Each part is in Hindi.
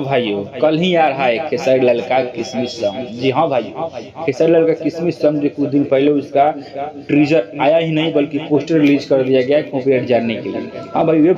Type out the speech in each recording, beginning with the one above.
भाइयों, कल ही आ रहा है खेसारी लाल का किसमिस सॉन्ग। जी हाँ भाइयों, खेसारी लाल का किसमिस सॉन्ग जो कुछ दिन पहले उसका ट्रीजर आया ही नहीं बल्कि पोस्टर रिलीज कर दिया गया है कॉपीराइट जानने के लिए। हाँ भाई, वेब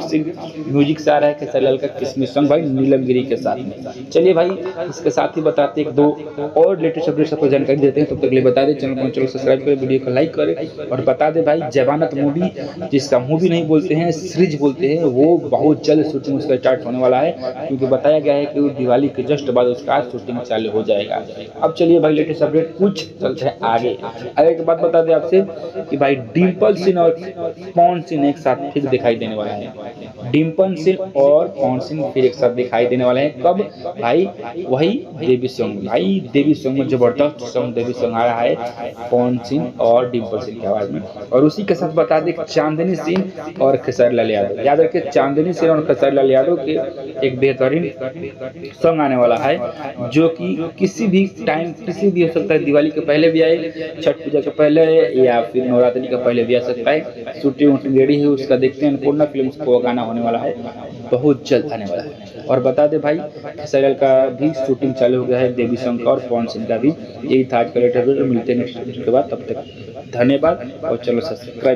म्यूजिक से आ रहा है खेसारी लाल का किसमिस सॉन्ग भाई, नीलम गिरी के साथ में। चलिए भाई, इसके साथ ही बताते एक दो और लेटेस्ट अपडेट्स आपको जानकारी देते हैं। तब तक के लिए बता दें, चैनल सब्सक्राइब करें, वीडियो को लाइक करें और बता दें भाई, जवानत मूवी, जिसका मूवी नहीं बोलते हैं सीरीज बोलते हैं, वो बहुत जल्द शूटिंग उसका स्टार्ट होने वाला है, क्योंकि बताया गया है कि दिवाली के जस्ट बाद उसका शूटिंग चालू हो जाएगा। अब चलिए भाई, लेटेस्ट अपडेट कुछ चलते हैं आगे। एक बात बता दें आपसे कि भाई डिम्पल सिंह और पवन सिंह एक साथ फिर दिखाई देने वाला है। डिम्पल सिंह और पवन सिंह फिर एक साथ दिखाई देने वाले हैं। कब भाई? वही देवी सॉन्ग भाई, देवी सॉन्ग में जबरदस्त सॉन्ग देवी सॉन्ग आ रहा है पवन सिंह और डिम्पल सिंह की आवाज में। और उसी के साथ बता दें चांदनी सिंह और खेसारी लाल यादव, याद रखिए चांदनी सिंह और खेसारी लाल यादव के एक बेहतरीन सॉन्ग आने वाला है, जो कि किसी भी टाइम किसी भी हो सकता है, दिवाली के पहले भी आए, छठ पूजा के पहले या फिर नवरात्रि के पहले भी आ सकता है। शूटिंग वूटिंग रेडी है उसका, देखते हैं अन्नपूर्णा फिल्म को गाना होने वाला है, बहुत जल्द आने वाला है। और बता दे भाई, खेसारी लाल का भी शूटिंग चालू हो गया है, देवी सॉन्ग का और पवन सिंह का भी। यही था आज का लेटेस्ट। मिलते हैं नेक्स्ट के बाद, तब तक धन्यवाद और चलो सब्सक्राइब।